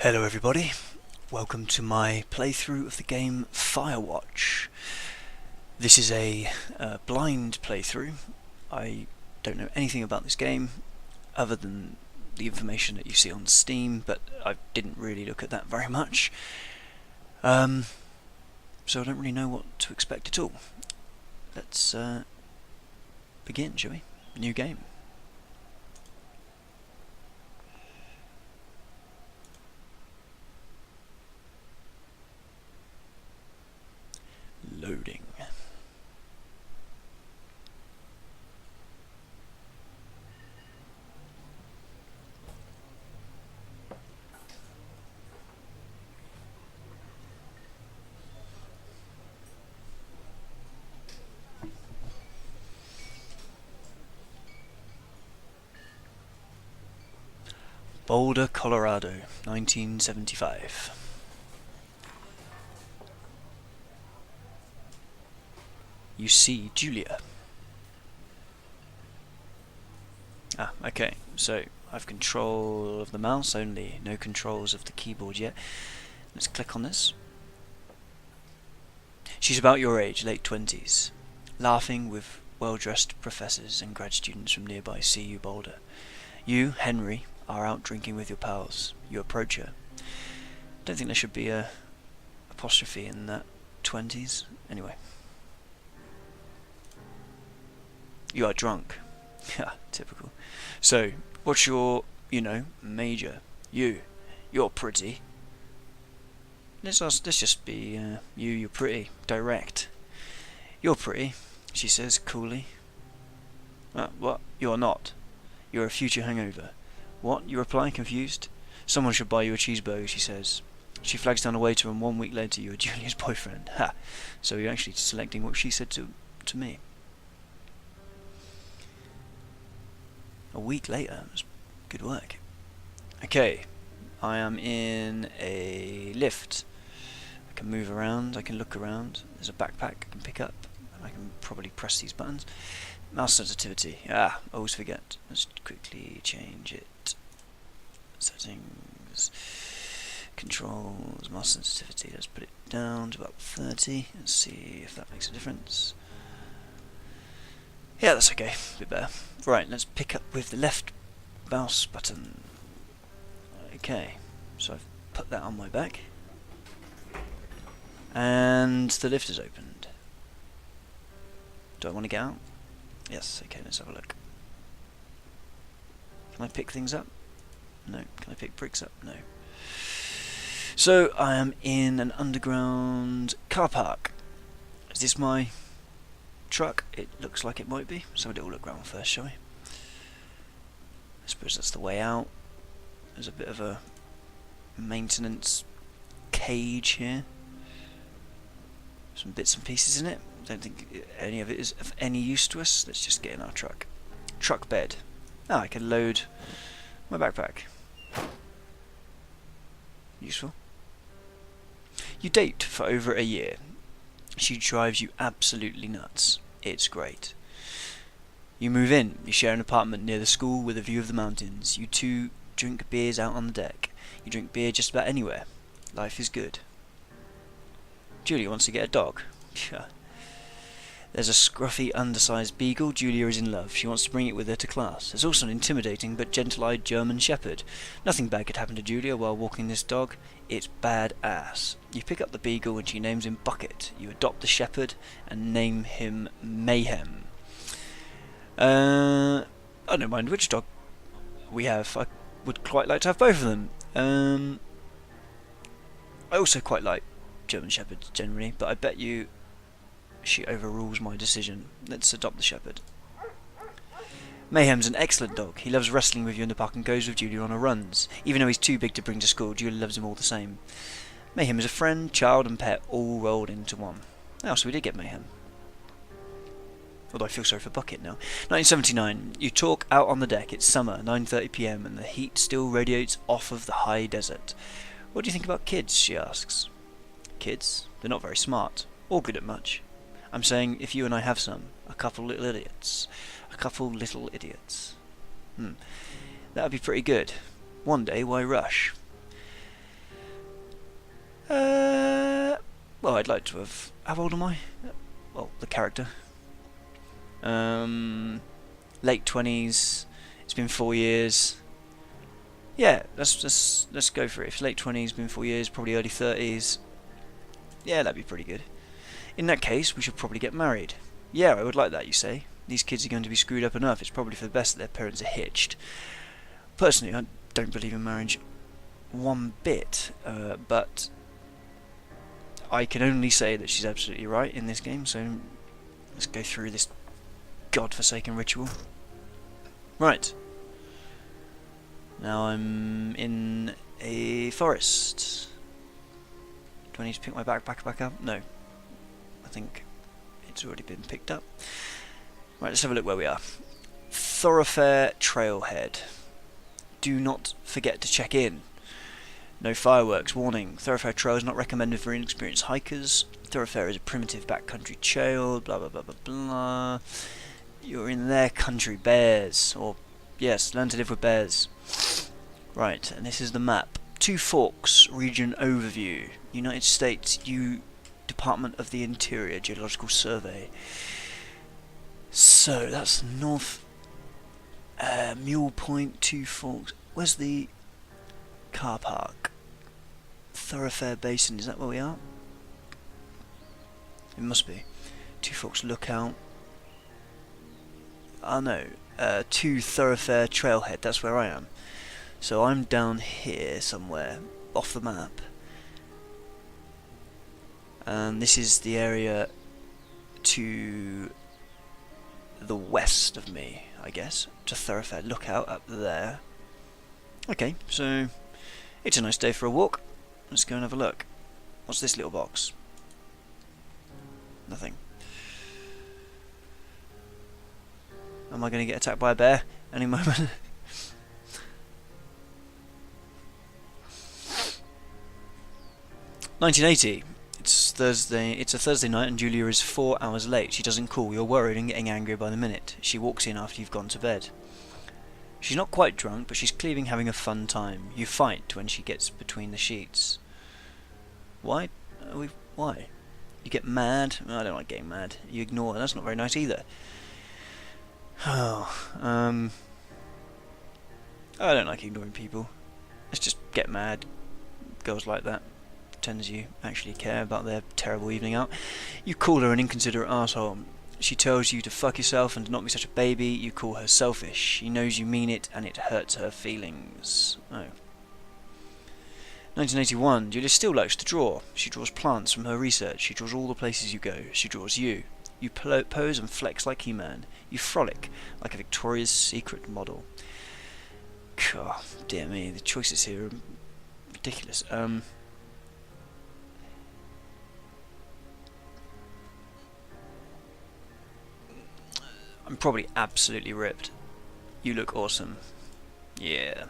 Hello everybody, welcome to my playthrough of the game Firewatch. This is a blind playthrough. I don't know anything about this game other than the information that you see on Steam, but I didn't really look at that very much. So I don't really know what to expect at all. Let's begin, shall we? New game. Loading. Boulder, Colorado, 1975. You see Julia. Okay, so I've control of the mouse only, no controls of the keyboard yet. Let's click on this. She's about your age, late 20s, laughing with well-dressed professors and grad students from nearby CU Boulder. You, Henry, are out drinking with your pals. You approach her. Don't think there should be a apostrophe in that 20s. Anyway. You are drunk. Yeah, typical. So, what's your, major? You're pretty. Let's just be, you're pretty. Direct. You're pretty, she says coolly. What? You're not. You're a future hangover. What? You reply, confused. Someone should buy you a cheeseburger, she says. She flags down a waiter, and 1 week later you are Julia's boyfriend. Ha! So you're actually selecting what she said to me. A week later, it was good work. Okay, I am in a lift. I can move around, I can look around. There's a backpack I can pick up, and I can probably press these buttons. Mouse sensitivity. Always forget. Let's quickly change it. Settings. Controls. Mouse sensitivity. Let's put it down to about 30. Let's see if that makes a difference. Yeah, that's okay. A bit better. Right, let's pick up with the left mouse button. Okay, so I've put that on my back. And the lift is opened. Do I want to get out? Yes, okay, let's have a look. Can I pick things up? No. Can I pick bricks up? No. So, I am in an underground car park. Is this my truck? It looks like it might be. So we'll look around first, shall we? I suppose that's the way out. There's a bit of a maintenance cage here. Some bits and pieces in it. Don't think any of it is of any use to us. Let's just get in our truck. Truck bed. I can load my backpack. Useful. You date for over a year. She drives you absolutely nuts. It's great. You move in. You share an apartment near the school with a view of the mountains. You two drink beers out on the deck. You drink beer just about anywhere. Life is good. Julia wants to get a dog. There's a scruffy, undersized beagle. Julia is in love. She wants to bring it with her to class. There's also an intimidating but gentle-eyed German shepherd. Nothing bad could happen to Julia while walking this dog. It's badass. You pick up the beagle and she names him Bucket. You adopt the shepherd and name him Mayhem. I don't mind which dog we have. I would quite like to have both of them. I also quite like German shepherds generally, but I bet you she overrules my decision. Let's adopt the shepherd. Mayhem's an excellent dog. He loves wrestling with you in the park and goes with Julia on her runs. Even though he's too big to bring to school, Julia loves him all the same. Mayhem is a friend, child and pet all rolled into one. So we did get Mayhem. Although I feel sorry for Bucket now. 1979. You talk out on the deck. It's summer, 9:30 p.m. and the heat still radiates off of the high desert. What do you think about kids? She asks. Kids? They're not very smart. Or good at much. I'm saying if you and I have some. A couple little idiots. A couple little idiots. That would be pretty good. One day, why rush? Well, I'd like to have... How old am I? Well, the character. Late 20s. It's been 4 years. Yeah, let's go for it. If it's late 20s, been 4 years, probably early 30s. Yeah, that'd be pretty good. In that case, we should probably get married. Yeah, I would like that, you say. These kids are going to be screwed up enough. It's probably for the best that their parents are hitched. Personally, I don't believe in marriage one bit, but I can only say that she's absolutely right in this game, so let's go through this godforsaken ritual. Right. Now I'm in a forest. Do I need to pick my backpack back up? No. I think it's already been picked up. Right, let's have a look where we are. Thoroughfare Trailhead. Do not forget to check in. No fireworks. Warning. Thoroughfare Trail is not recommended for inexperienced hikers. Thoroughfare is a primitive backcountry trail. Blah blah blah blah blah. You're in their country. Bears. Or, yes, learn to live with bears. Right, and this is the map. Two Forks Region Overview. United States Department of the Interior Geological Survey. So, that's north... Mule Point, Two Forks. Where's the car park? Thoroughfare Basin, is that where we are? It must be. Two Forks Lookout. Oh no, Two Thoroughfare Trailhead, that's where I am. So I'm down here somewhere, off the map. And this is the area to the west of me, I guess. To Thoroughfare Lookout up there. Okay, so it's a nice day for a walk. Let's go and have a look. What's this little box? Nothing. Am I going to get attacked by a bear any moment? $19.80. It's Thursday. It's a Thursday night, and Julia is 4 hours late. She doesn't call. You're worried and getting angrier by the minute. She walks in after you've gone to bed. She's not quite drunk, but she's clearly having a fun time. You fight when she gets between the sheets. Why? Why? You get mad? I don't like getting mad. You ignore her. That's not very nice either. Oh, I don't like ignoring people. Let's just get mad. Girls like that. Pretends you actually care about their terrible evening out. You call her an inconsiderate asshole. She tells you to fuck yourself and to not be such a baby. You call her selfish. She knows you mean it, and it hurts her feelings. Oh. 1981. Julia still likes to draw. She draws plants from her research. She draws all the places you go. She draws you. You pose and flex like He-Man. You frolic like a Victoria's Secret model. God, dear me, the choices here are ridiculous. I'm probably absolutely ripped. You look awesome. Yeah.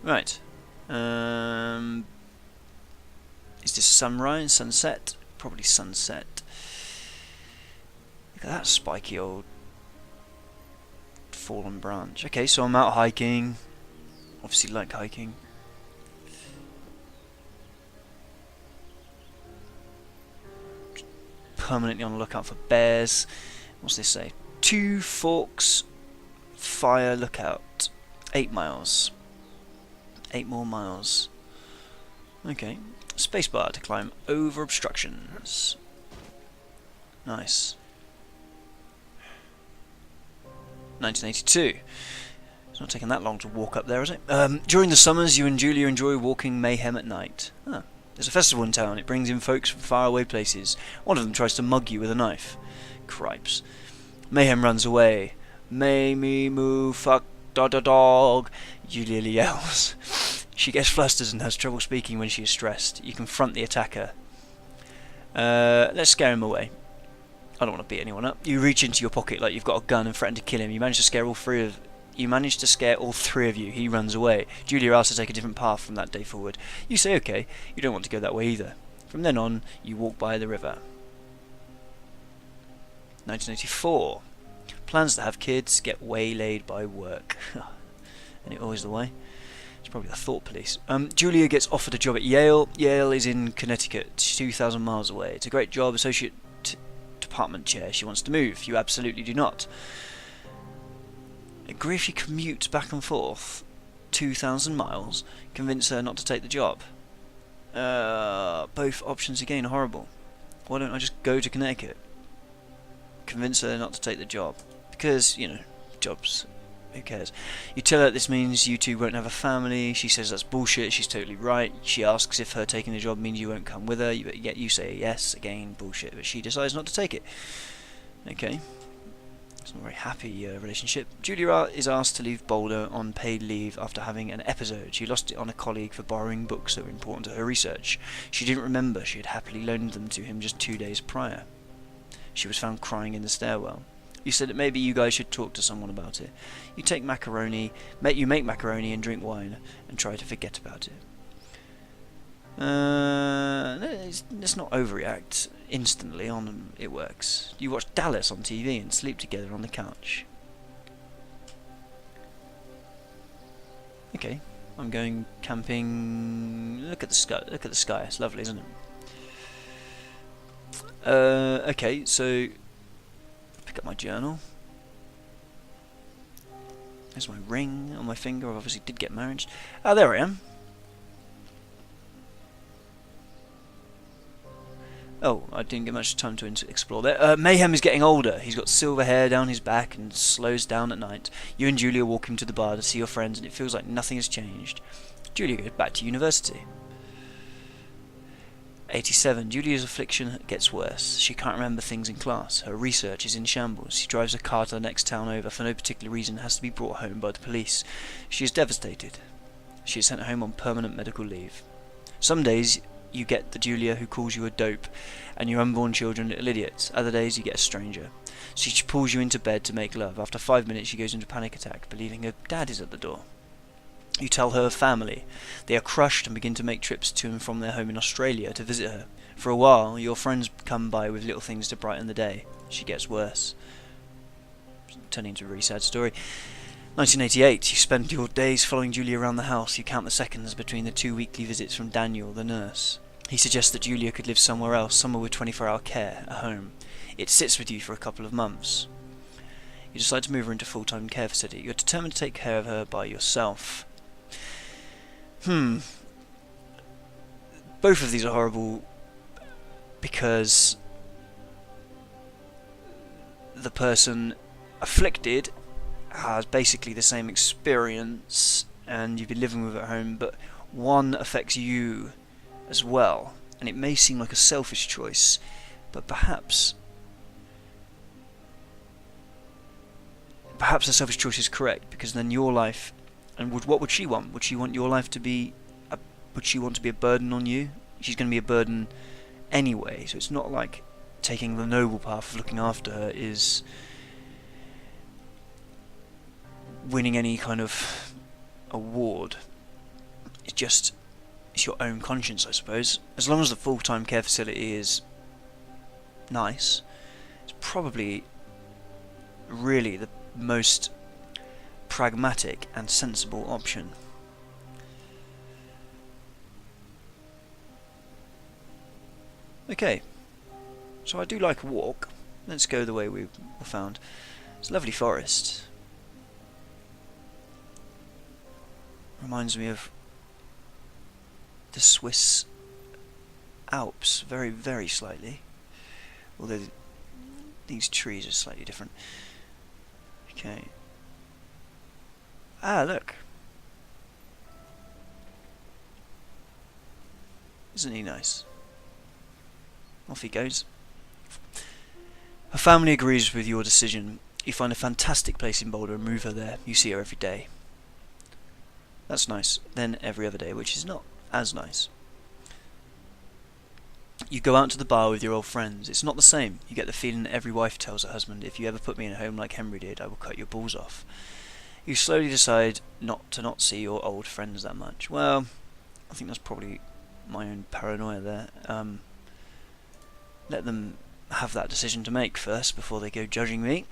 Right. Is this sunrise, sunset? Probably sunset. Look at that spiky old fallen branch. Okay, so I'm out hiking. Obviously like hiking. Permanently on the lookout for bears. What's this say? Two Forks Fire Lookout. 8 miles. 8 more miles. Okay. Spacebar to climb over obstructions. Nice. 1982. It's not taking that long to walk up there, is it? During the summers, you and Julia enjoy walking Mayhem at night. Huh. There's a festival in town. It brings in folks from faraway places. One of them tries to mug you with a knife. Cripes. Mayhem runs away. May me moo fuck da da dog. Julia yells. She gets flustered and has trouble speaking when she is stressed. You confront the attacker. Let's scare him away. I don't want to beat anyone up. You reach into your pocket like you've got a gun and threaten to kill him. You manage to scare all three of you. He runs away. Julia asks to take a different path from that day forward. You say okay. You don't want to go that way either. From then on, you walk by the river. 1984. Plans to have kids get waylaid by work. And it always the way. It's probably the thought police. Julia gets offered a job at Yale. Yale is in Connecticut, 2,000 miles away. It's a great job, associate department chair. She wants to move. You absolutely do not. Agree if you commute back and forth 2,000 miles. Convince her not to take the job. Both options again are horrible. Why don't I just go to Connecticut? Convince her not to take the job. Because, you know, jobs, who cares? You tell her this means you two won't have a family. She says that's bullshit. She's totally right. She asks if her taking the job means you won't come with her. Yet you say yes. Again, bullshit. But she decides not to take it. Okay. It's not a very happy relationship. Julia is asked to leave Boulder on paid leave after having an episode. She lost it on a colleague for borrowing books that were important to her research. She didn't remember she had happily loaned them to him just 2 days prior. She was found crying in the stairwell. You said that maybe you guys should talk to someone about it. You make macaroni and drink wine and try to forget about it. Let's not overreact instantly. It works. You watch Dallas on TV and sleep together on the couch. Okay, I'm going camping. Look at the sky. Look at the sky. It's lovely, isn't it? Okay, so pick up my journal. There's my ring on my finger. I obviously did get married. Oh, there I am. Oh, I didn't get much time to explore there. Mayhem is getting older. He's got silver hair down his back and slows down at night. You and Julia walk him to the bar to see your friends, and it feels like nothing has changed. Julia goes back to university. 87. Julia's affliction gets worse. She can't remember things in class. Her research is in shambles. She drives a car to the next town over for no particular reason and has to be brought home by the police. She is devastated. She is sent home on permanent medical leave. Some days you get the Julia who calls you a dope and your unborn children little idiots. Other days you get a stranger. She pulls you into bed to make love. After 5 minutes she goes into a panic attack, believing her dad is at the door. You tell her family. They are crushed and begin to make trips to and from their home in Australia to visit her. For a while, your friends come by with little things to brighten the day. She gets worse. Turning into a really sad story. 1988. You spend your days following Julia around the house. You count the seconds between the 2 weekly visits from Daniel, the nurse. He suggests that Julia could live somewhere else, somewhere with 24-hour care, a home. It sits with you for a couple of months. You decide to move her into a full-time care facility. You're determined to take care of her by yourself. Both of these are horrible because the person afflicted has basically the same experience and you've been living with her at home, but one affects you as well, and it may seem like a selfish choice, but perhaps the selfish choice is correct, because then your life, and what would she want? Would she want your life to be would she want to be a burden on you? She's going to be a burden anyway, so it's not like taking the noble path of looking after her is winning any kind of award. It's your own conscience, I suppose. As long as the full-time care facility is nice, it's probably really the most pragmatic and sensible option. Okay, so I do like a walk. Let's go the way we found. It's a lovely forest. Reminds me of the Swiss Alps, very, very slightly. Although these trees are slightly different. Okay. Ah, look. Isn't he nice? Off he goes. Her family agrees with your decision. You find a fantastic place in Boulder and move her there. You see her every day. That's nice. Then every other day, which is not as nice. You go out to the bar with your old friends. It's not the same. You get the feeling that every wife tells her husband, if you ever put me in a home like Henry did, I will cut your balls off. You slowly decide not to see your old friends that much. Well, I think that's probably my own paranoia there. Let them have that decision to make first before they go judging me.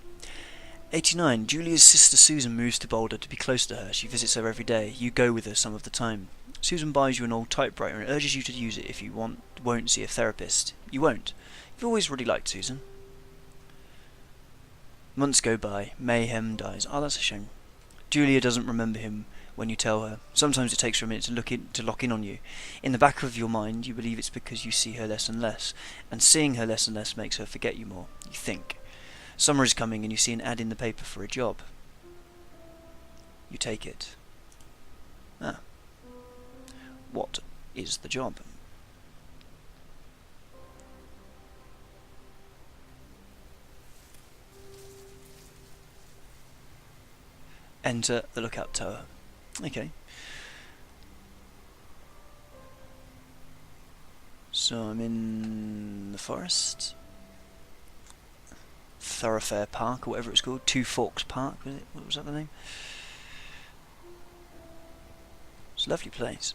89. Julia's sister Susan moves to Boulder to be close to her. She visits her every day. You go with her some of the time. Susan buys you an old typewriter and urges you to use it if you won't see a therapist. You won't. You've always really liked Susan. Months go by. Mayhem dies. Oh, that's a shame. Julia doesn't remember him when you tell her. Sometimes it takes her a minute to lock in on you. In the back of your mind, you believe it's because you see her less and less, and seeing her less and less makes her forget you more. You think. Summer is coming and you see an ad in the paper for a job. You take it. Ah. What is the job? Enter the lookout tower. Okay. So I'm in the forest. Thoroughfare Park, or whatever it's called. Two Forks Park, was it? What was that the name? It's a lovely place.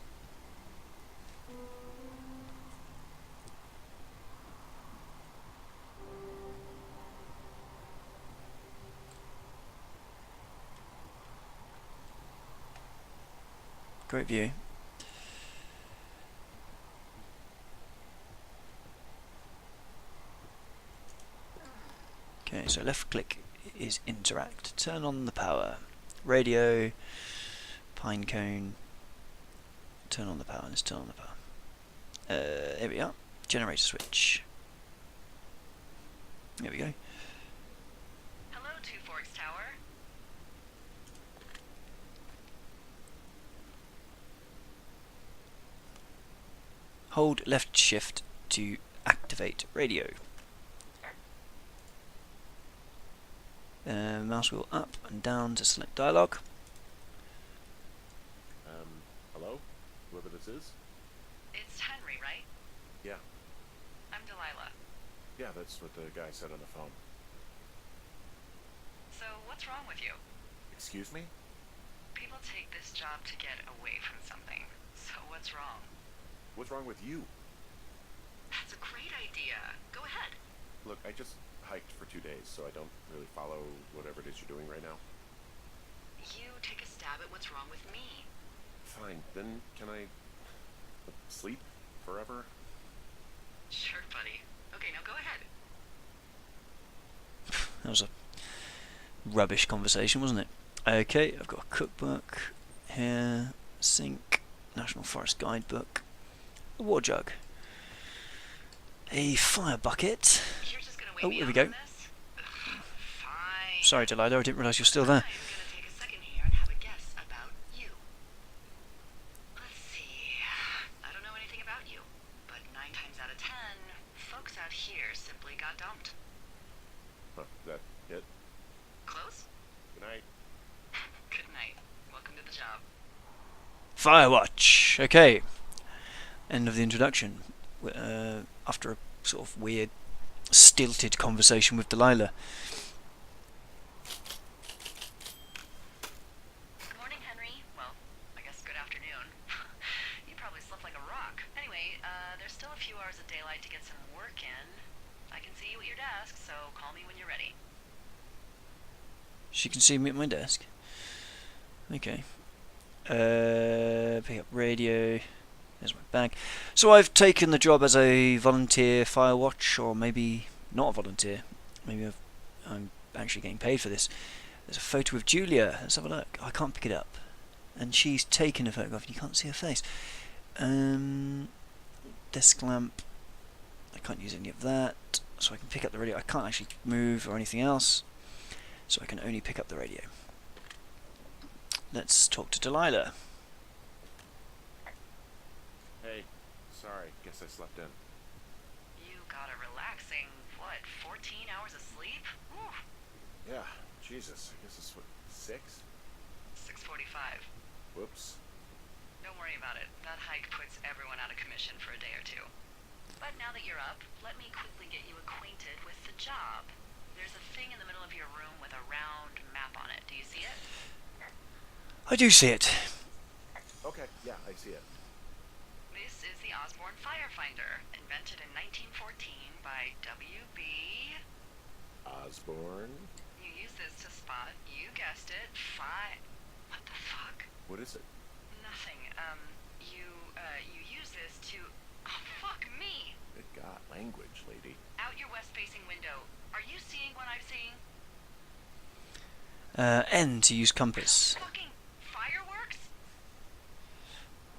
Great view. Okay, so left click is interact. Turn on the power. Radio, pine cone. Turn on the power. Let's turn on the power. Here we are. Generator switch. There we go. Hello, Two Forks Tower. Hold left shift to activate radio. Mouse wheel up and down to select dialogue. Hello? Whoever this is? It's Henry, right? Yeah. I'm Delilah. Yeah, that's what the guy said on the phone. So, what's wrong with you? Excuse me? People take this job to get away from something. So, what's wrong? What's wrong with you? That's a great idea. Go ahead. Look, I just hiked for 2 days, so I don't really follow whatever it is you're doing right now. You take a stab at what's wrong with me. Fine, then can I sleep forever? Sure, buddy. Okay, now go ahead. That was a rubbish conversation, wasn't it? Okay, I've got a cookbook here, sink, National Forest Guidebook, a water jug, a fire bucket. You're just gonna wait Oh, me here we up go. on this? Fine. Sorry, Delilah, I didn't realise you're still there. I'm gonna take a second here and have a guess about you. Let's see. I don't know anything about you, but 9 times out of 10, folks out here simply got dumped. Huh, that it? Close? Good night. Good night. Welcome to the job. Firewatch. Okay. End of the introduction. After a sort of weird, stilted conversation with Delilah. Good morning, Henry. Well, I guess good afternoon. You probably slept like a rock. Anyway, there's still a few hours of daylight to get some work in. I can see you at your desk, so call me when you're ready. She can see me at my desk. Okay. Pick up radio. There's my bag. So I've taken the job as a volunteer Firewatch, or maybe not a volunteer. Maybe I'm actually getting paid for this. There's a photo of Julia. Let's have a look. I can't pick it up. And she's taken a photograph and you can't see her face. Desk lamp. I can't use any of that. So I can pick up the radio. I can't actually move or anything else. So I can only pick up the radio. Let's talk to Delilah. Hey, sorry, guess I slept in. You got a relaxing, 14 hours of sleep? Whew. Yeah, Jesus, I guess it's what, 6? 6:45. Whoops. Don't worry about it. That hike puts everyone out of commission for a day or two. But now that you're up, let me quickly get you acquainted with the job. There's a thing in the middle of your room with a round map on it. Do you see it? I do see it. Okay, yeah, I see it. This is the Osborne Firefinder, invented in 1914 by W.B. Osborne? You use this to spot guessed it. What the fuck? What is it? Nothing. You use this to... Oh, fuck me! Good God, language, lady. Out your west-facing window. Are you seeing what I'm seeing? N to use compass. Fucking fireworks?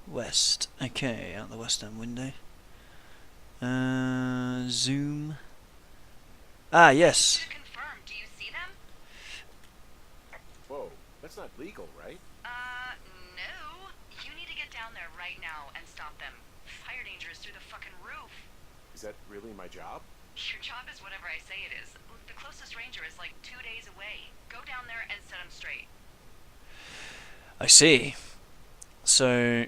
West. Okay, out the western window. Zoom. Ah, yes. To confirm, do you see them? Whoa, that's not legal, right? No. You need to get down there right now and stop them. Fire danger is through the fucking roof. Is that really my job? Your job is whatever I say it is. The closest ranger is like 2 days away. Go down there and set him straight. I see. So,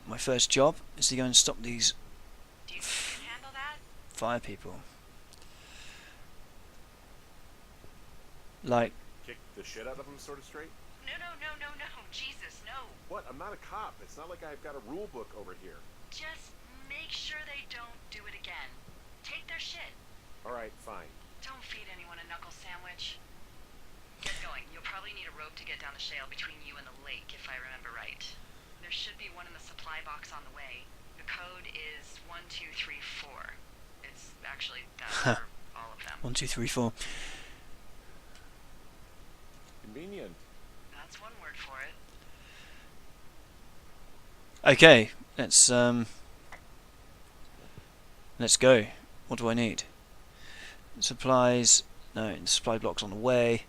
my first job is to go and stop these Do you think you can handle that? fire people. Like, Kick the shit out of them, sort of straight? No. Jesus, no. What? I'm not a cop. It's not like I've got a rule book over here. Just make sure they don't do it again. Take their shit. Alright, fine. Don't feed anyone a knuckle sandwich. Get going. You'll probably need a rope to get down the shale between you and the lake, if I remember right. There should be one in the supply box on the way. The code is 1234. It's actually that for all of them. 1, 2, 3, 4. Convenient. That's one word for it. Okay, let's go. What do I need? Supplies. No, the supply block's on the way.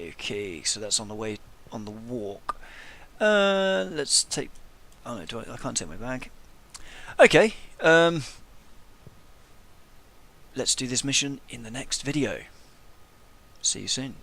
Okay, so that's on the way, on the walk. Let's take... Oh no, I can't take my bag. Okay, let's do this mission in the next video. See you soon.